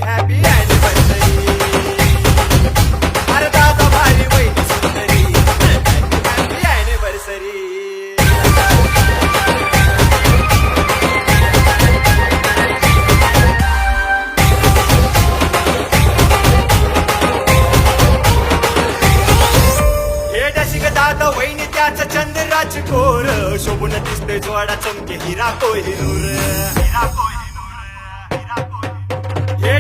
Happy anniversary. अरे दादा भारी वहिनी सुंदरी, हॅपी अॅनिव्हर्सरी. हे डशिक दादा वहिनी त्याच चंद्राच कोर, शोभून दिसतोय जोडा चमके हिरा कोहिनूर. हिरा कोहिनूर, हिरा कोहिनूर. हे